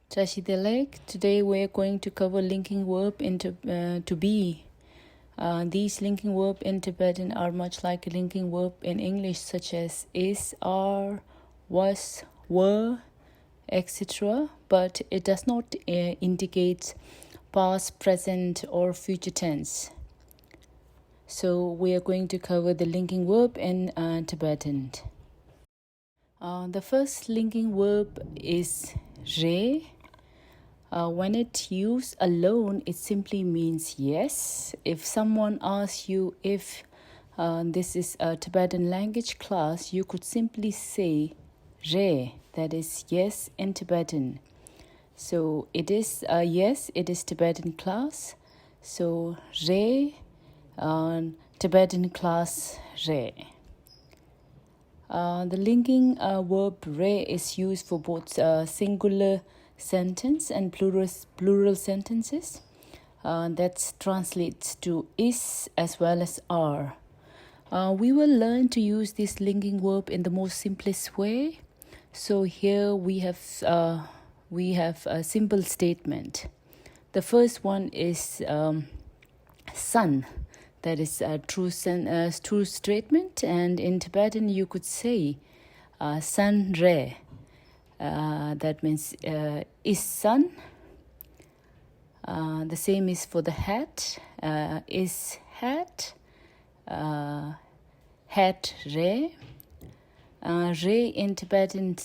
Tashidelek. Today we are going to cover linking verb into to be. These linking verb in Tibetan are much like a linking verb in English, such as is, are, was, were, etc. But it does not indicate past, present, or future tense. So we are going to cover the linking verb in Tibetan. The first linking verb is re. When it's used alone, it simply means yes. If someone asks you if this is a Tibetan language class, you could simply say re, that is yes in Tibetan. So it is yes, it is Tibetan class. So re, Tibetan class re. The linking verb re is used for both singular sentence and plural sentences. That translates to is as well as are. We will learn to use this linking verb in the most simplest way. So here we have a simple statement. The first one is sun. That is a true statement, and in Tibetan you could say san re. That means is sun. The same is for the hat. Is hat. Hat re. Re in Tibetan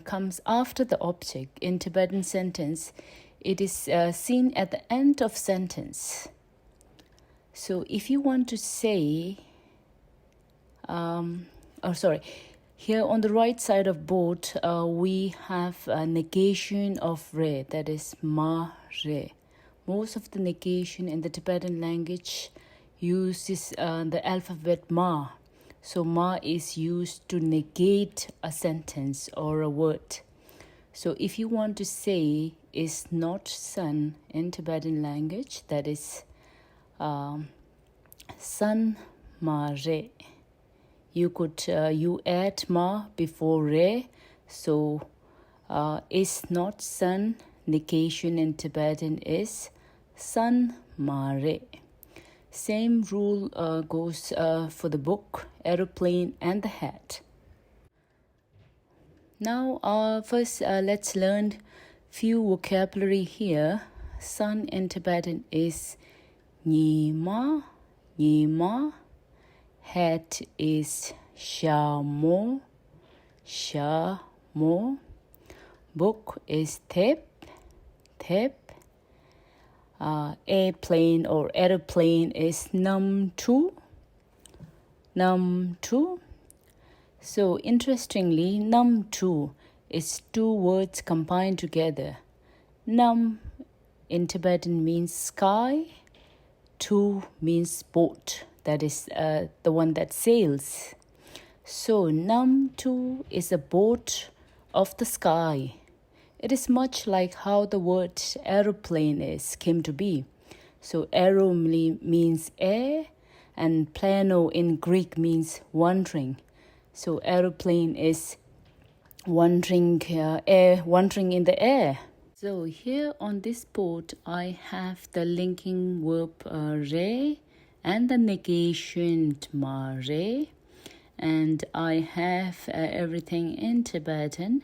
comes after the object. In Tibetan sentence, it is seen at the end of sentence. So if you want to say, here on the right side of both, we have a negation of re, that is ma re. Most of the negation in the Tibetan language uses the alphabet ma. So ma is used to negate a sentence or a word. So if you want to say is not sun in Tibetan language, that is san ma re. You could you add ma before re, so is not sun. Negation in Tibetan is san ma re. Same rule goes for the book, aeroplane, and the hat. Now, first let's learn few vocabulary here. Sun in Tibetan is Nima. Hat is shamo. Book is tep. Airplane or aeroplane is nam-tu. So interestingly, nam-tu is two words combined together. Nam in Tibetan means sky. Tu means boat, that is the one that sails. So nam-tu is a boat of the sky. It is much like how the word aeroplane came to be. So aero means air, and plano in Greek means wandering. So aeroplane is wandering in the air. So here on this board, I have the linking verb re and the negation ma re, and I have everything in Tibetan.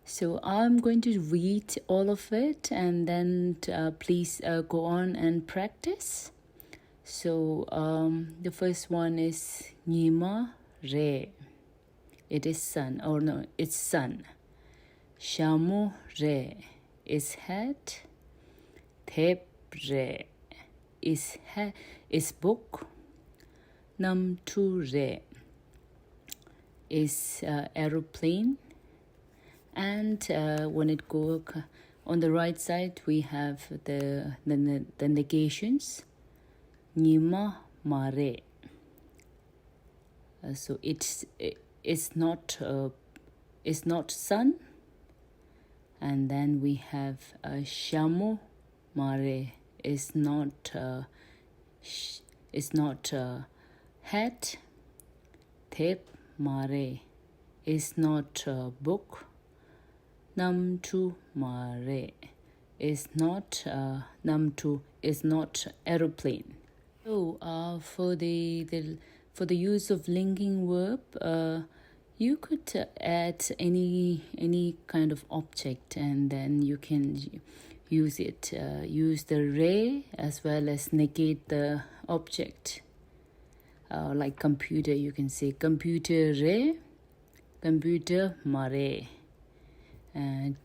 So I'm going to read all of it, and then please go on and practice. So the first one is Nima re. It is sun. Oh no, it's sun. Shamu re is hat. Thep re is book. Nam-tu re is aeroplane. And when it goes on the right side, we have the negations. Nima mare. So it's not sun. And then we have shamu mare is not hat. Thep mare is not book. Nam tu mare is not nam tu is not aeroplane. So for the use of linking verb, you could add any kind of object, and then you can use it. Use the re as well as negate the object. Like computer, you can say computer re, computer mare.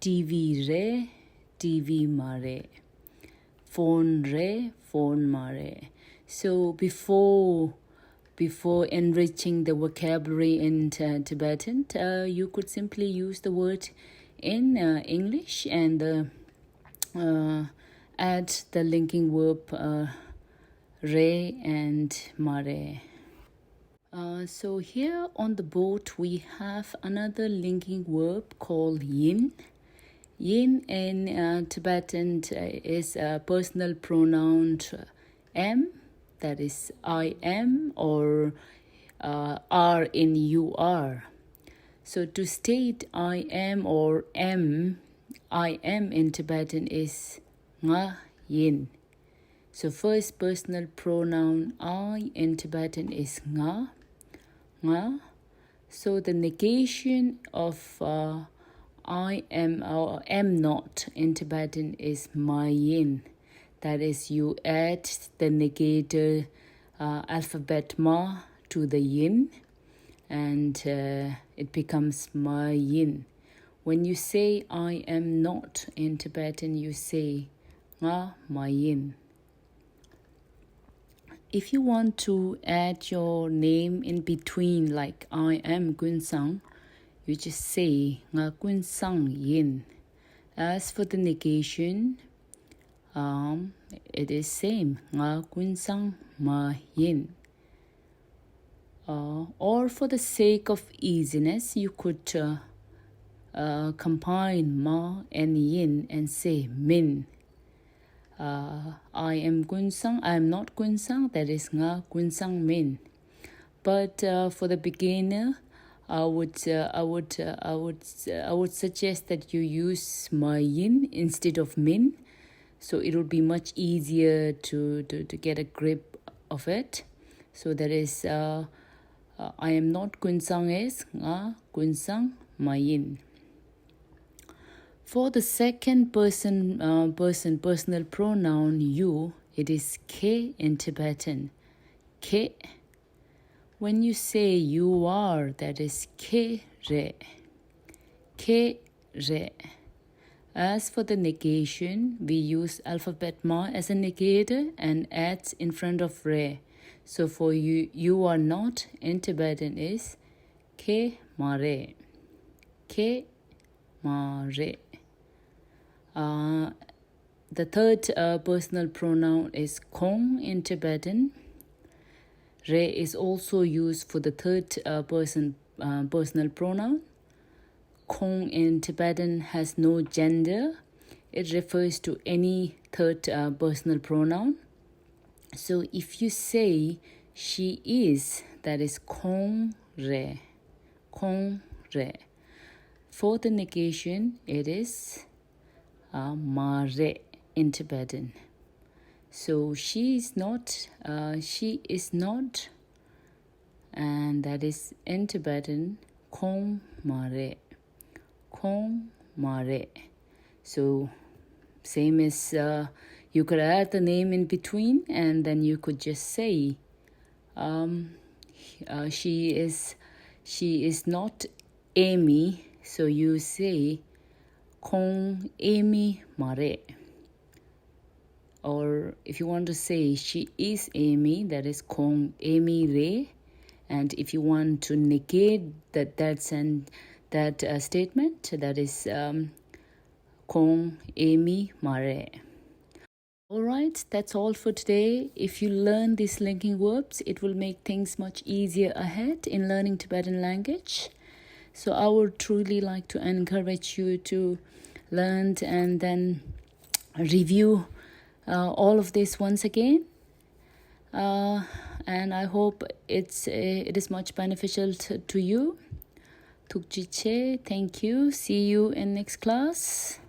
TV re, TV mare. Phone re, phone mare. So before enriching the vocabulary in Tibetan, you could simply use the word in English and add the linking verb re and mare. So here on the boat we have another linking verb called yin. Yin in Tibetan is a personal pronoun am, that is I am, or are in you are. So to state I am or am, I am in Tibetan is nga yin. So first personal pronoun I in Tibetan is nga. So the negation of I am or am not in Tibetan is my yin. That is, you add the negator alphabet ma to the yin, and it becomes my yin. When you say I am not in Tibetan, you say nga my yin. If you want to add your name in between, like I am Gunsang, you just say nga Gunsang yin. As for the negation, it is same nga Gunsang ma yin. Or for the sake of easiness, you could combine ma and yin and say min. I am Gunsang, I am not Gunsang, that is nga Gunsang min. But for the beginner, I would suggest that you use ma yin instead of min, so it would be much easier to get a grip of it. So that is I am not Gunsang is nga Gunsang ma yin. For the second personal pronoun you, it is ke in Tibetan. Ke. When you say you are, that is ke re. Ke re. As for the negation, we use alphabet ma as a negator and adds in front of re. So for you are not in Tibetan is ke mare. Ke mare. The third personal pronoun is kong in Tibetan. Re is also used for the third personal pronoun. Kong in Tibetan has no gender. It refers to any third personal pronoun. So if you say she is, that is kong re. Kong re. For the negation, it is mare in Tibetan. So she is not, and that is in Tibetan kong mare. Kong mare. So same as you could add the name in between, and then you could just say she is not Amy, so you say kong Amy mare. Or if you want to say she is Amy, that is kong Amy re. And if you want to negate that statement, that is kong Amy mare. Alright, that's all for today. If you learn these linking verbs, it will make things much easier ahead in learning Tibetan language. So I would truly like to encourage you to learn and then review all of this once again. And I hope it is much beneficial to you. tukjiche. Thank you. See you in next class.